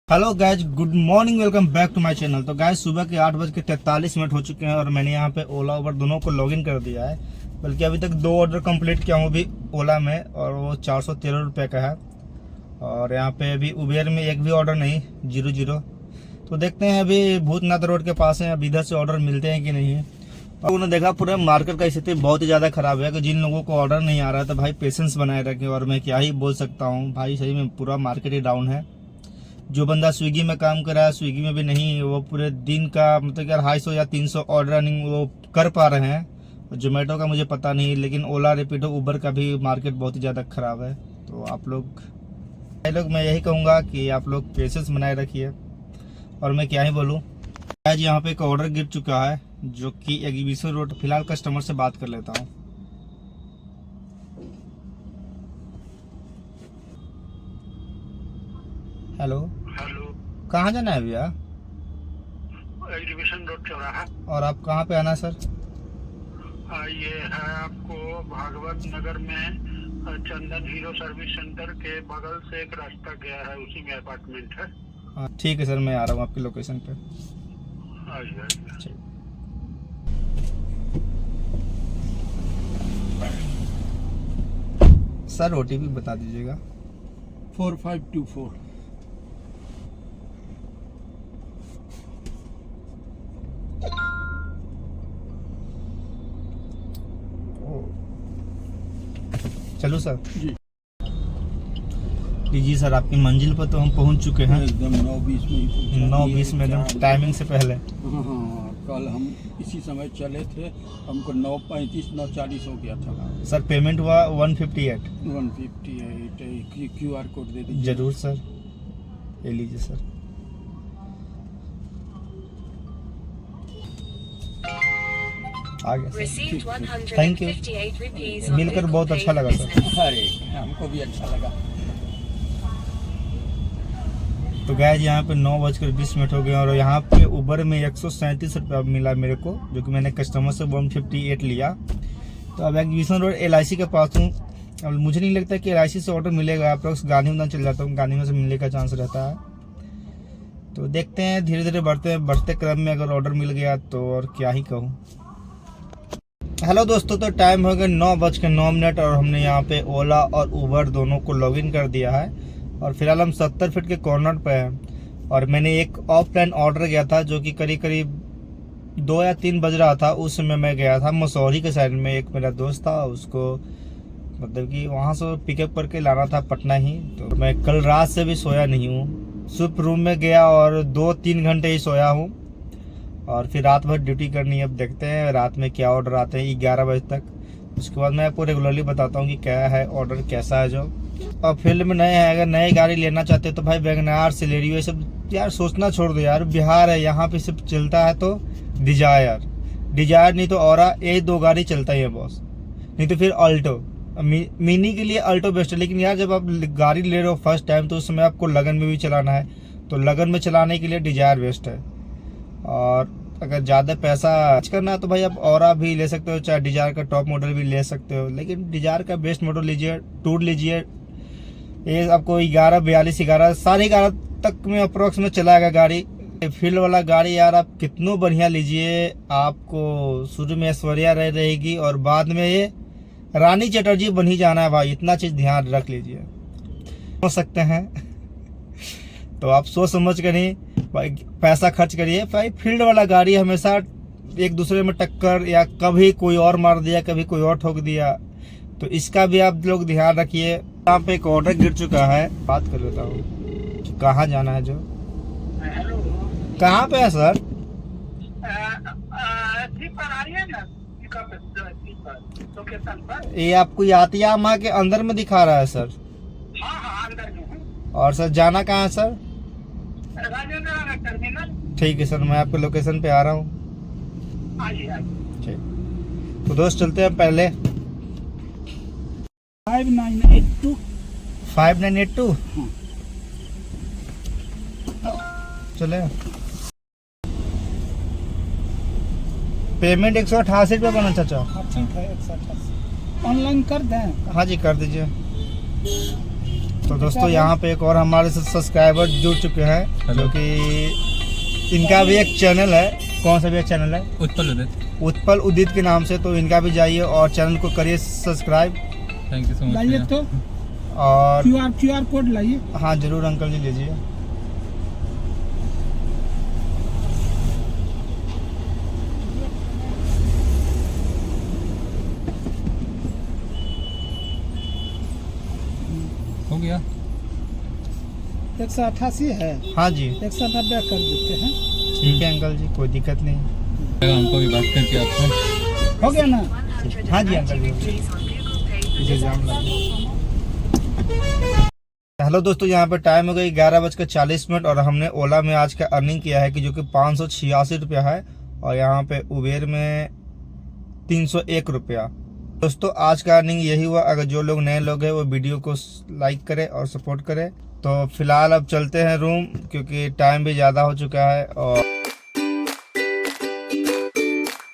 Hello guys, good morning, welcome back to my channel. तो guys सुबह के 8:43 हो चुके हैं और मैंने यहाँ पे ओला उबर दोनों को लॉगिन कर दिया है। बल्कि अभी तक 2 ऑर्डर कंप्लीट किया हूँ अभी ओला में, और वो 413 रुपये का है। और यहाँ पे अभी उबेर में एक भी ऑर्डर नहीं, 0-0। तो देखते हैं अभी भूतनाथ रोड के पास है, अब इधर से ऑर्डर मिलते हैं कि नहीं। और उन्होंने देखा पूरे मार्केट का स्थिति बहुत ही ज़्यादा खराब है कि जिन लोगों को ऑर्डर नहीं आ रहा है तो भाई पेशेंस बनाए रखें। और मैं क्या ही बोल सकता हूँ भाई, सही में पूरा मार्केट ही डाउन है। जो बंदा स्विगी में काम कर रहा है, स्विगी में भी नहीं, वो पूरे दिन का मतलब यार 250 या 300 ऑर्डर रनिंग वो कर पा रहे हैं। जोमेटो का मुझे पता नहीं, लेकिन ओला, रैपिडो, उबर का भी मार्केट बहुत ही ज़्यादा ख़राब है। तो आप लोग मैं यही कहूँगा कि आप लोग पेशेंस बनाए रखिए। और मैं क्या ही बोलूँ, आज यहाँ पे एक ऑर्डर गिर चुका है जो कि एग्जीबिशन रोड। फिलहाल कस्टमर से बात कर लेता हूँ। हेलो, कहाँ जाना है भैया? एग्जीबिशन रोड चौराहा। और आप कहाँ पे आना है सर? ये है आपको भागवत नगर में चंदन हीरो सर्विस सेंटर के बगल से एक रास्ता गया है, उसी में अपार्टमेंट है। हाँ ठीक है सर, मैं आ रहा हूँ आपकी लोकेशन पे। आइए। सर ओटीपी बता दीजिएगा। 4524। चलो सर जी लीजिए सर, आपकी मंजिल पर तो हम पहुंच चुके हैं। एकदम 9:20 में ही 9:20 में, एकदम टाइमिंग से पहले। हाँ, कल हम इसी समय चले थे, हमको 9:35 9:40 हो गया था। सर पेमेंट हुआ 158। 158 QR कोड दे दीजिए। जरूर सर, ले लीजिए सर। आ गया सर, थैंक यू, मिलकर बहुत अच्छा लगा सर। अरे हमको भी अच्छा लगा। तो गाइस यहाँ पे 9:20 हो गए और यहाँ पे उबर में 137 रुपया मिला मेरे को, जो कि मैंने कस्टमर से 158 लिया। तो अब एग्जीबिशन रोड LIC के पास हूँ। अब मुझे नहीं लगता कि LIC से ऑर्डर मिलेगा। आप लोग गांधी मैदान चल जाता हूँ, गांधी मैदान से मिलने का चांस रहता है। तो देखते हैं, धीरे धीरे बढ़ते क्रम में अगर ऑर्डर मिल गया तो और क्या ही कहूँ। हेलो दोस्तों, तो टाइम हो गया 9:09 और हमने यहाँ पे ओला और उबर दोनों को लॉगिन कर दिया है। और फिलहाल हम 70 फीट के कॉर्नर पे हैं। और मैंने एक ऑफलाइन ऑर्डर किया था जो कि करीब 2 या 3 बज रहा था। उस समय मैं गया था मसौरी के साइड में, एक मेरा दोस्त था, उसको मतलब कि वहाँ से पिकअप करके लाना था पटना ही। तो मैं कल रात से भी सोया नहीं हूँ, सिर्फ रूम में गया और 2-3 घंटे ही सोया हूँ। और फिर रात भर ड्यूटी करनी है। अब देखते हैं रात में क्या ऑर्डर आते हैं 11 बजे तक। उसके बाद मैं आपको रेगुलरली बताता हूँ कि क्या है ऑर्डर, कैसा है। जो अब फील्ड में नए हैं, अगर नई गाड़ी लेना चाहते हो तो भाई वैगनआर, सिलेरियो, ये सब यार सोचना छोड़ दो यार। बिहार है, यहाँ पे सिर्फ चलता है तो डिजायर नहीं तो औरा, ये 2 गाड़ी चलता ही है बॉस। नहीं तो फिर अल्टो, मिनी के लिए अल्टो बेस्ट है। लेकिन यार जब आप गाड़ी ले रहे हो फर्स्ट टाइम तो उस समय आपको लगन में भी चलाना है, तो लगन में चलाने के लिए डिजायर बेस्ट है। और अगर ज़्यादा पैसा खर्च करना है तो भाई आप औरा भी ले सकते हो, चाहे डिजायर का टॉप मॉडल भी ले सकते हो। लेकिन डिजायर का बेस्ट मॉडल लीजिए, टूर लीजिए। ये आपको 11 साढ़े 11 तक में अप्रोक्स में चलाएगा गाड़ी। फील्ड वाला गाड़ी यार आप कितनों बढ़िया लीजिए, आपको शुरू में ऐश्वर्या रहेगी और बाद में ये रानी चटर्जी बन ही जाना है भाई। इतना चीज़ ध्यान रख लीजिए, हो सकते हैं। तो आप सोच समझ कर ही भाई पैसा खर्च करिए। भाई फील्ड वाला गाड़ी हमेशा एक दूसरे में टक्कर, या कभी कोई और मार दिया, कभी कोई और ठोक दिया, तो इसका भी आप लोग ध्यान रखिए। यहाँ पे एक ऑर्डर गिर चुका है, बात कर लेता हूँ। कहाँ जाना है जो? कहाँ पे है सर? ये आपको यातियामा के अंदर में दिखा रहा है सर? हाँ, अंदर में। और सर जाना कहाँ है सर? ठीक है सर, मैं आपके लोकेशन पे आ रहा हूँ। ठीक, तो दोस्त चलते हैं पहले। 5982 चले। पेमेंट 188 रुपये बना चाचा। ठीक है, 188 ऑनलाइन कर दें? हाँ जी कर दीजिए। तो दोस्तों यहाँ पे एक और हमारे साथ सब्सक्राइबर जुड़ चुके हैं, जो कि इनका भी एक चैनल है। कौन सा भी एक चैनल है? उत्पल उदित के नाम से। तो इनका भी जाइए और चैनल को करिए subscribe. Thank you so much. लाइए तो और क्यूआर कोड लाइए। हाँ जरूर अंकल जी लीजिए। हो गया 188 है, हाँ जी 190 कर देते हैं। ठीक है अंकल जी, कोई दिक्कत नहीं। हमको भी बात करके आपसे हो गया ना? हाँ जी अंकल जी, इसे जाम लगा। हेलो दोस्तों, यहाँ पे टाइम हो गई 11:40 और हमने ओला में आज का अर्निंग किया है कि जो कि 586 रुपया है, और यहाँ पे उबेर में 301 रुपया। दोस्तों आज का अर्निंग यही हुआ। अगर जो लोग नए लोग हैं वो वीडियो को लाइक करें और सपोर्ट करें। तो फिलहाल अब चलते हैं रूम, क्योंकि टाइम भी ज़्यादा हो चुका है और